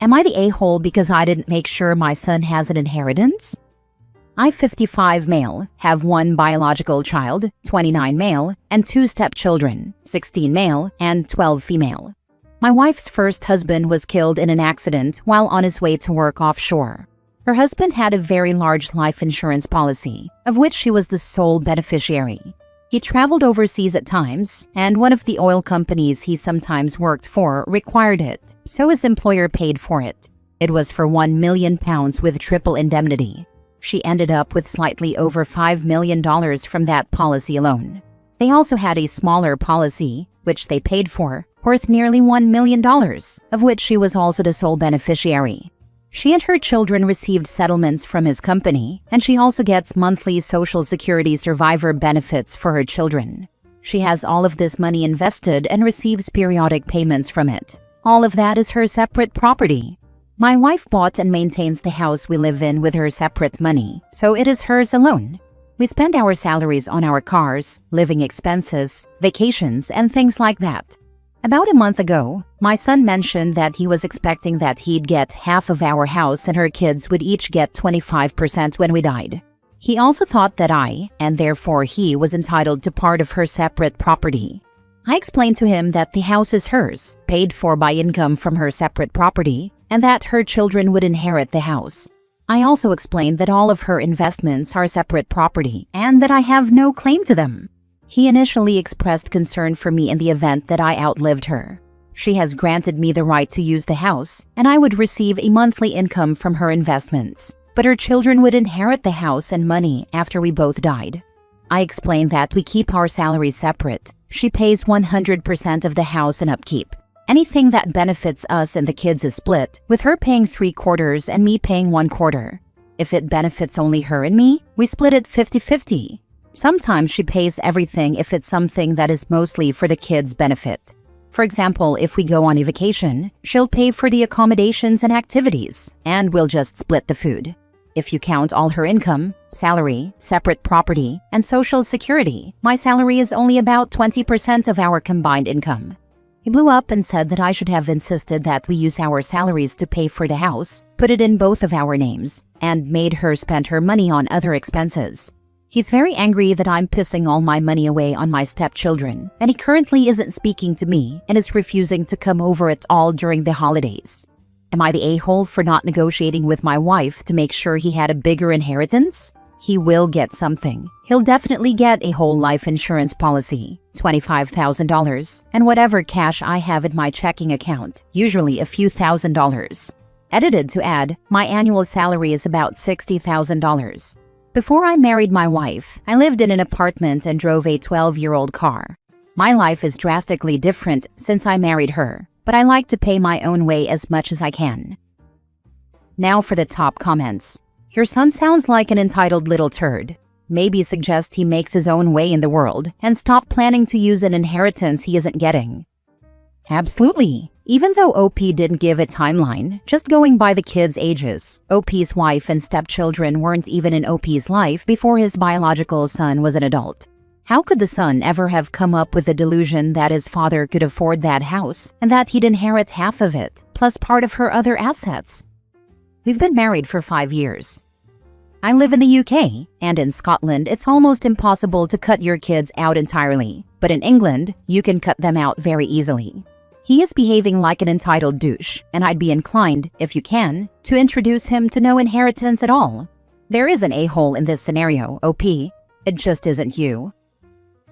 Am I the a-hole because I didn't make sure my son has an inheritance? I, 55 male, have 1 biological child, 29 male, and 2 stepchildren, 16 male and 12 female. My wife's first husband was killed in an accident while on his way to work offshore. Her husband had a very large life insurance policy, of which she was the sole beneficiary. He traveled overseas at times, and one of the oil companies he sometimes worked for required it, so his employer paid for it. It was for £1 million with triple indemnity. She ended up with slightly over $5 million from that policy alone. They also had a smaller policy, which they paid for, worth nearly $1 million, of which she was also the sole beneficiary. She and her children received settlements from his company, and she also gets monthly Social Security survivor benefits for her children. She has all of this money invested and receives periodic payments from it. All of that is her separate property. My wife bought and maintains the house we live in with her separate money, so it is hers alone. We spend our salaries on our cars, living expenses, vacations, and things like that. About a month ago, my son mentioned that he was expecting that he'd get half of our house and her kids would each get 25% when we died. He also thought that I, and therefore he, was entitled to part of her separate property. I explained to him that the house is hers, paid for by income from her separate property, and that her children would inherit the house. I also explained that all of her investments are separate property and that I have no claim to them. He initially expressed concern for me in the event that I outlived her. She has granted me the right to use the house, and I would receive a monthly income from her investments, but her children would inherit the house and money after we both died. I explained that we keep our salaries separate. She pays 100% of the house and upkeep. Anything that benefits us and the kids is split, with her paying 3/4 and me paying 1/4. If it benefits only her and me, we split it 50-50. Sometimes she pays everything if it's something that is mostly for the kids' benefit. For example, if we go on a vacation, she'll pay for the accommodations and activities, and we'll just split the food. If you count all her income, salary, separate property, and Social Security, my salary is only about 20% of our combined income. He blew up and said that I should have insisted that we use our salaries to pay for the house, put it in both of our names, and made her spend her money on other expenses. He's very angry that I'm pissing all my money away on my stepchildren, and he currently isn't speaking to me and is refusing to come over at all during the holidays. Am I the a-hole for not negotiating with my wife to make sure he had a bigger inheritance? He will get something. He'll definitely get a whole life insurance policy, $25,000, and whatever cash I have in my checking account, usually a few $1,000s. Edited to add, my annual salary is about $60,000. Before I married my wife, I lived in an apartment and drove a 12-year-old car. My life is drastically different since I married her, but I like to pay my own way as much as I can. Now for the top comments. Your son sounds like an entitled little turd. Maybe suggest he makes his own way in the world and stop planning to use an inheritance he isn't getting. Absolutely. Even though OP didn't give a timeline, just going by the kids' ages, OP's wife and stepchildren weren't even in OP's life before his biological son was an adult. How could the son ever have come up with the delusion that his father could afford that house and that he'd inherit half of it, plus part of her other assets? We've been married for 5 years. I live in the UK, and in Scotland it's almost impossible to cut your kids out entirely, but in England, you can cut them out very easily. He is behaving like an entitled douche, and I'd be inclined, if you can, to introduce him to no inheritance at all. There is an a-hole in this scenario, OP. It just isn't you.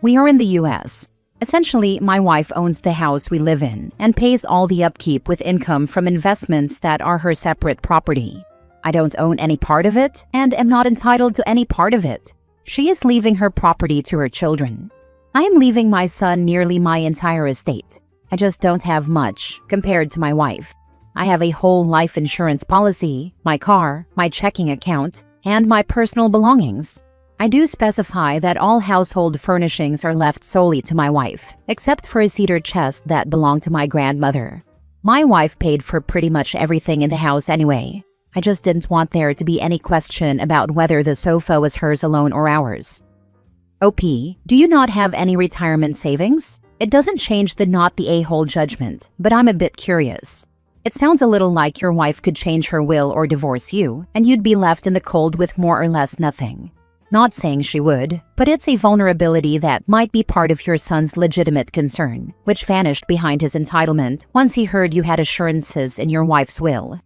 We are in the US. Essentially, my wife owns the house we live in and pays all the upkeep with income from investments that are her separate property. I don't own any part of it and am not entitled to any part of it. She is leaving her property to her children. I am leaving my son nearly my entire estate. I just don't have much compared to my wife. I have a whole life insurance policy, my car, my checking account, and my personal belongings. I do specify that all household furnishings are left solely to my wife, except for a cedar chest that belonged to my grandmother. My wife paid for pretty much everything in the house anyway. I just didn't want there to be any question about whether the sofa was hers alone or ours. OP, do you not have any retirement savings? It doesn't change the not the a-hole judgment, but I'm a bit curious. It sounds a little like your wife could change her will or divorce you, and you'd be left in the cold with more or less nothing. Not saying she would, but it's a vulnerability that might be part of your son's legitimate concern, which vanished behind his entitlement once he heard you had assurances in your wife's will.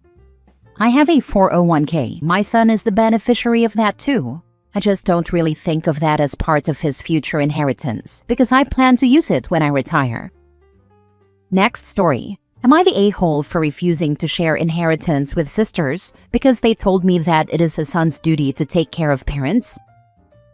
I have a 401k. My son is the beneficiary of that too. I just don't really think of that as part of his future inheritance because I plan to use it when I retire. Next story. Am I the a-hole for refusing to share inheritance with sisters because they told me that it is a son's duty to take care of parents?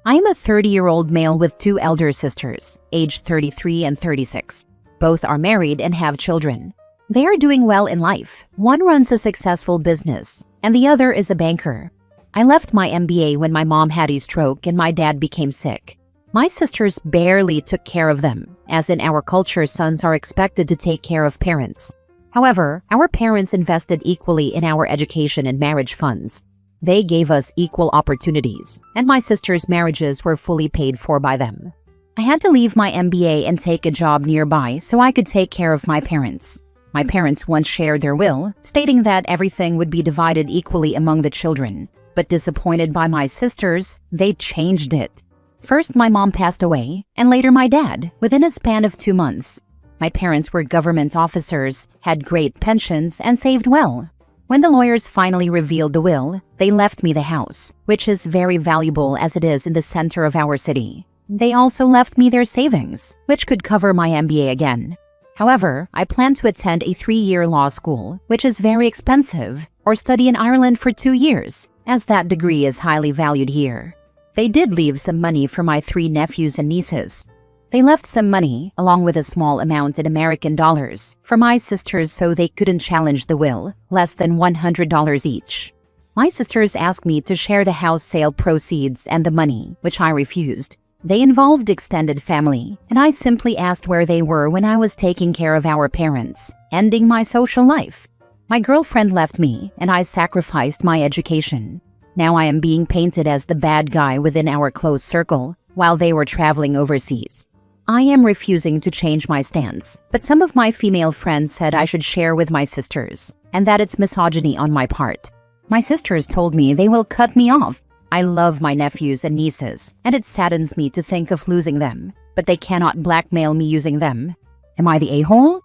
I am a 30-year-old male with two elder sisters, aged 33 and 36. Both are married and have children. They are doing well in life. One runs a successful business, and the other is a banker. I left my MBA when my mom had a stroke and my dad became sick. My sisters barely took care of them, as in our culture, sons are expected to take care of parents. However, our parents invested equally in our education and marriage funds. They gave us equal opportunities, and my sisters' marriages were fully paid for by them. I had to leave my MBA and take a job nearby so I could take care of my parents. My parents once shared their will, stating that everything would be divided equally among the children. But disappointed by my sisters, they changed it. First, my mom passed away, and later my dad, within a span of 2 months. My parents were government officers, had great pensions, and saved well. When the lawyers finally revealed the will, they left me the house, which is very valuable as it is in the center of our city. They also left me their savings, which could cover my MBA again. However, I plan to attend a 3-year law school, which is very expensive, or study in Ireland for 2 years, as that degree is highly valued here. They did leave some money for my 3 nephews and nieces. They left some money, along with a small amount in American dollars, for my sisters so they couldn't challenge the will, less than $100 each. My sisters asked me to share the house sale proceeds and the money, which I refused. They involved extended family, and I simply asked where they were when I was taking care of our parents, ending my social life. My girlfriend left me, and I sacrificed my education. Now I am being painted as the bad guy within our close circle, while they were traveling overseas. I am refusing to change my stance, but some of my female friends said I should share with my sisters, and that it's misogyny on my part. My sisters told me they will cut me off. I love my nephews and nieces, and it saddens me to think of losing them, but they cannot blackmail me using them. Am I the a-hole?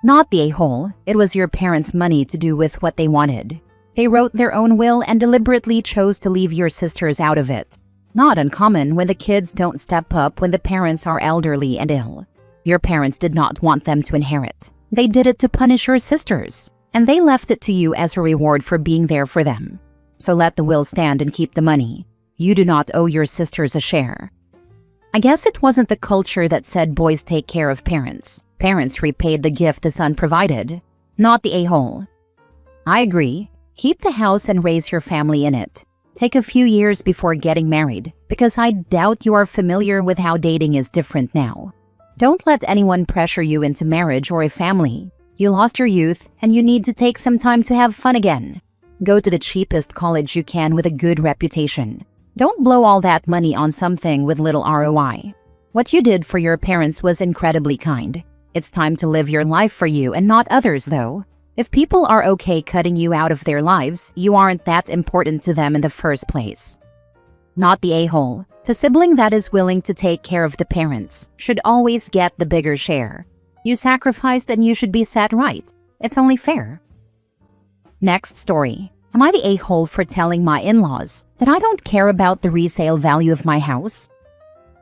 Not the a-hole. It was your parents' money to do with what they wanted. They wrote their own will and deliberately chose to leave your sisters out of it. Not uncommon when the kids don't step up when the parents are elderly and ill. Your parents did not want them to inherit. They did it to punish your sisters, and they left it to you as a reward for being there for them. So let the will stand and keep the money. You do not owe your sisters a share. I guess it wasn't the culture that said boys take care of parents. Parents repaid the gift the son provided. Not the a-hole. I agree. Keep the house and raise your family in it. Take a few years before getting married, because I doubt you are familiar with how dating is different now. Don't let anyone pressure you into marriage or a family. You lost your youth, and you need to take some time to have fun again. Go to the cheapest college you can with a good reputation. Don't blow all that money on something with little ROI. What you did for your parents was incredibly kind. It's time to live your life for you and not others, though. If people are okay cutting you out of their lives, you aren't that important to them in the first place. Not the a-hole. The sibling that is willing to take care of the parents should always get the bigger share. You sacrificed and you should be set right. It's only fair. Next story. Am I the a-hole for telling my in-laws that I don't care about the resale value of my house?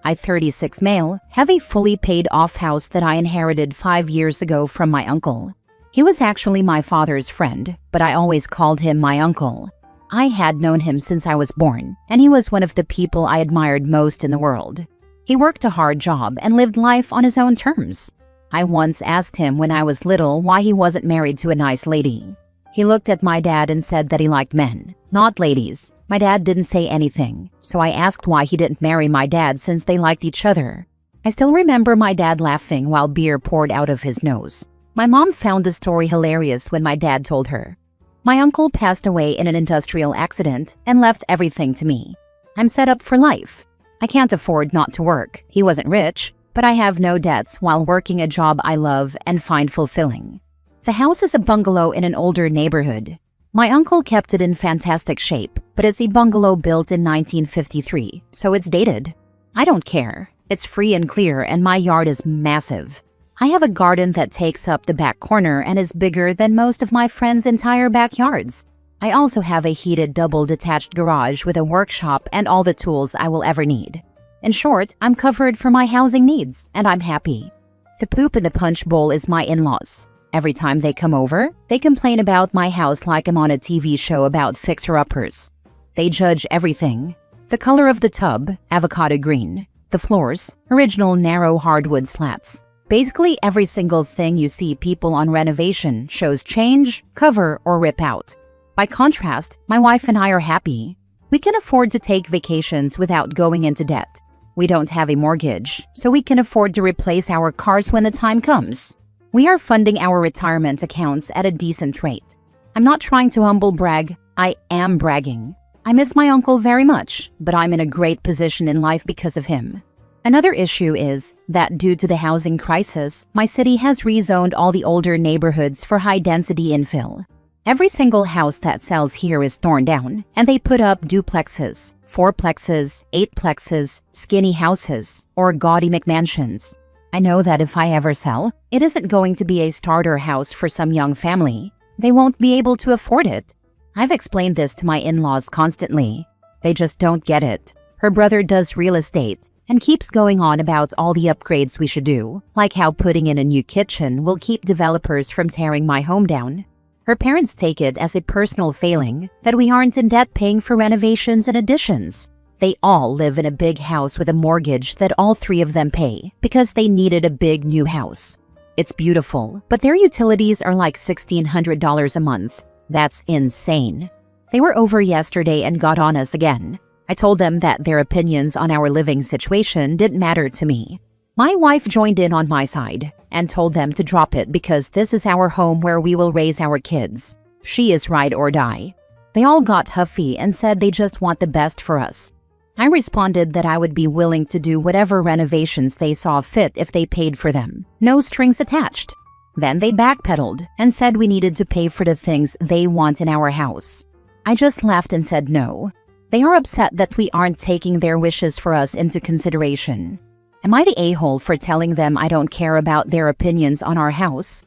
I, 36 male, have a fully paid off house that I inherited 5 years ago from my uncle. He was actually my father's friend, but I always called him my uncle. I had known him since I was born, and he was one of the people I admired most in the world. He worked a hard job and lived life on his own terms. I once asked him when I was little why he wasn't married to a nice lady. He looked at my dad and said that he liked men, not ladies. My dad didn't say anything, so I asked why he didn't marry my dad since they liked each other. I still remember my dad laughing while beer poured out of his nose. My mom found the story hilarious when my dad told her. My uncle passed away in an industrial accident and left everything to me. I'm set up for life. I can't afford not to work. He wasn't rich, but I have no debts while working a job I love and find fulfilling. The house is a bungalow in an older neighborhood. My uncle kept it in fantastic shape, but it's a bungalow built in 1953, so it's dated. I don't care. It's free and clear, and my yard is massive. I have a garden that takes up the back corner and is bigger than most of my friends' entire backyards. I also have a heated double-detached garage with a workshop and all the tools I will ever need. In short, I'm covered for my housing needs, and I'm happy. The poop in the punch bowl is my in-laws. Every time they come over, they complain about my house like I'm on a TV show about fixer-uppers. They judge everything. The color of the tub, avocado green. The floors, original narrow hardwood slats. Basically every single thing you see people on renovation shows change, cover, or rip out. By contrast, my wife and I are happy. We can afford to take vacations without going into debt. We don't have a mortgage, so we can afford to replace our cars when the time comes. We are funding our retirement accounts at a decent rate. I'm not trying to humble brag, I am bragging. I miss my uncle very much, but I'm in a great position in life because of him. Another issue is that due to the housing crisis, my city has rezoned all the older neighborhoods for high-density infill. Every single house that sells here is torn down, and they put up duplexes, fourplexes, eightplexes, skinny houses, or gaudy McMansions. I know that if I ever sell, it isn't going to be a starter house for some young family. They won't be able to afford it. I've explained this to my in-laws constantly. They just don't get it. Her brother does real estate and keeps going on about all the upgrades we should do, like how putting in a new kitchen will keep developers from tearing my home down. Her parents take it as a personal failing that we aren't in debt paying for renovations and additions. They all live in a big house with a mortgage that all three of them pay because they needed a big new house. It's beautiful, but their utilities are like $1,600 a month. That's insane. They were over yesterday and got on us again. I told them that their opinions on our living situation didn't matter to me. My wife joined in on my side and told them to drop it because this is our home where we will raise our kids. She is ride or die. They all got huffy and said they just want the best for us. I responded that I would be willing to do whatever renovations they saw fit if they paid for them. No strings attached. Then they backpedaled and said we needed to pay for the things they want in our house. I just laughed and said no. They are upset that we aren't taking their wishes for us into consideration. Am I the a-hole for telling them I don't care about their opinions on our house?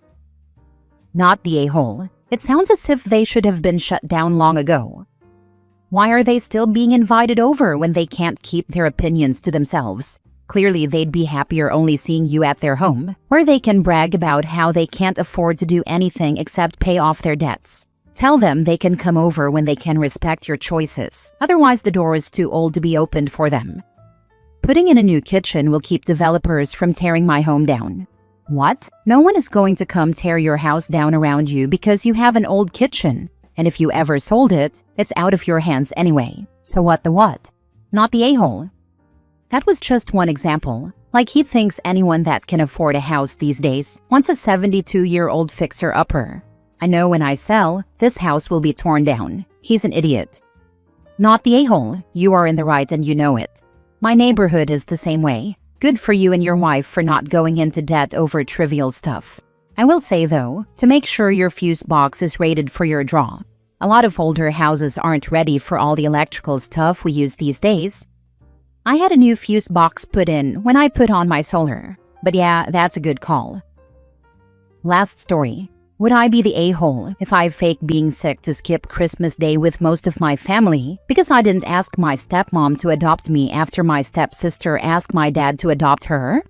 Not the a-hole. It sounds as if they should have been shut down long ago. Why are they still being invited over when they can't keep their opinions to themselves? Clearly, they'd be happier only seeing you at their home, where they can brag about how they can't afford to do anything except pay off their debts. Tell them they can come over when they can respect your choices. Otherwise, the door is too old to be opened for them. Putting in a new kitchen will keep developers from tearing my home down. What? No one is going to come tear your house down around you because you have an old kitchen. And if you ever sold it, it's out of your hands anyway. So what the what? Not the a-hole. That was just one example. Like he thinks anyone that can afford a house these days wants a 72-year-old fixer-upper. I know when I sell, this house will be torn down. He's an idiot. Not the a-hole. You are in the right and you know it. My neighborhood is the same way. Good for you and your wife for not going into debt over trivial stuff. I will say, though, to make sure your fuse box is rated for your draw. A lot of older houses aren't ready for all the electrical stuff we use these days. I had a new fuse box put in when I put on my solar. But yeah, that's a good call. Last story. Would I be the a-hole if I faked being sick to skip Christmas Day with most of my family because I didn't ask my stepmom to adopt me after my stepsister asked my dad to adopt her?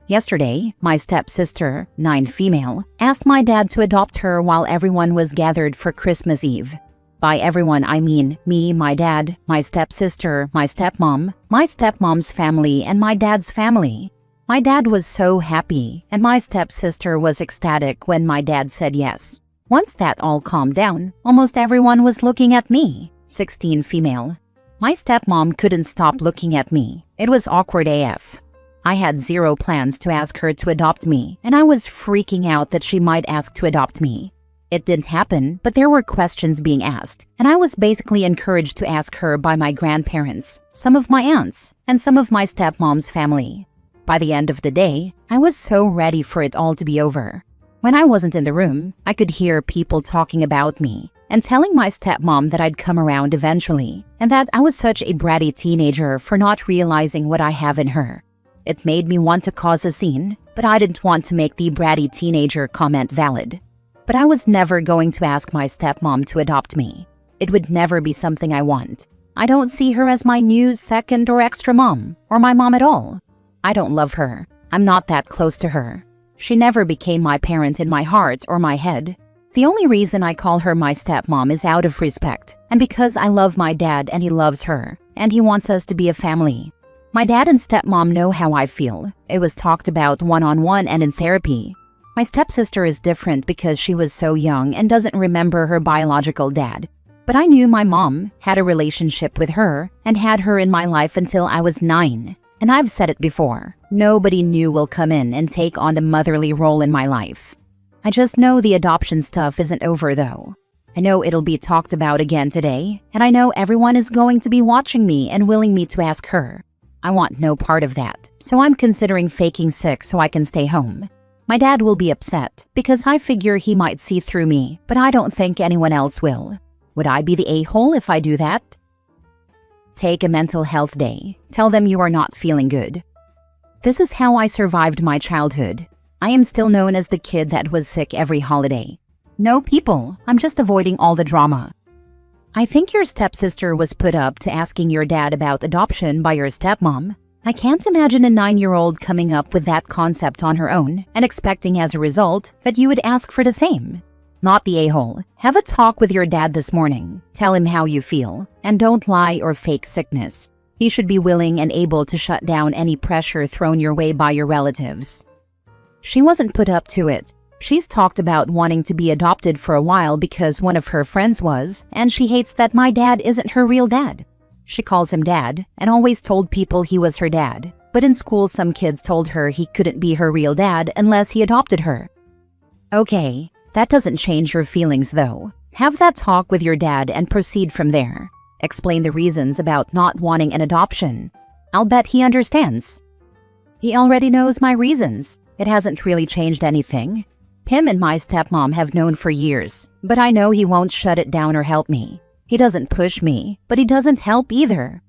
Yesterday, my stepsister, 9 female, asked my dad to adopt her while everyone was gathered for Christmas Eve. By everyone, I mean me, my dad, my stepsister, my stepmom's family, and my dad's family. My dad was so happy, and my stepsister was ecstatic when my dad said yes. Once that all calmed down, almost everyone was looking at me, 16 female. My stepmom couldn't stop looking at me. It was awkward AF. I had zero plans to ask her to adopt me, and I was freaking out that she might ask to adopt me. It didn't happen, but there were questions being asked, and I was basically encouraged to ask her by my grandparents, some of my aunts, and some of my stepmom's family. By the end of the day, I was so ready for it all to be over. When I wasn't in the room, I could hear people talking about me and telling my stepmom that I'd come around eventually and that I was such a bratty teenager for not realizing what I have in her. It made me want to cause a scene, but I didn't want to make the bratty teenager comment valid. But I was never going to ask my stepmom to adopt me. It would never be something I want. I don't see her as my new second or extra mom, or my mom at all. I don't love her. I'm not that close to her. She never became my parent in my heart or my head. The only reason I call her my stepmom is out of respect, and because I love my dad and he loves her, and he wants us to be a family. My dad and stepmom know how I feel. It was talked about one-on-one and in therapy. My stepsister is different because she was so young and doesn't remember her biological dad. But I knew my mom, had a relationship with her, and had her in my life until I was 9. And I've said it before, nobody new will come in and take on the motherly role in my life. I just know the adoption stuff isn't over though. I know it'll be talked about again today, and I know everyone is going to be watching me and willing me to ask her. I want no part of that, so I'm considering faking sick so I can stay home. My dad will be upset because I figure he might see through me, but I don't think anyone else will. Would I be the a-hole if I do that? Take a mental health day. Tell them you are not feeling good. This is how I survived my childhood. I am still known as the kid that was sick every holiday. No people, I'm just avoiding all the drama. I think your stepsister was put up to asking your dad about adoption by your stepmom. I can't imagine a 9-year-old coming up with that concept on her own and expecting as a result that you would ask for the same. Not the a-hole. Have a talk with your dad this morning. Tell him how you feel. And don't lie or fake sickness. He should be willing and able to shut down any pressure thrown your way by your relatives. She wasn't put up to it. She's talked about wanting to be adopted for a while because one of her friends was, and she hates that my dad isn't her real dad. She calls him dad and always told people he was her dad. But in school, some kids told her he couldn't be her real dad unless he adopted her. Okay. That doesn't change your feelings, though. Have that talk with your dad and proceed from there. Explain the reasons about not wanting an adoption. I'll bet he understands. He already knows my reasons. It hasn't really changed anything. Him and my stepmom have known for years, but I know he won't shut it down or help me. He doesn't push me, but he doesn't help either.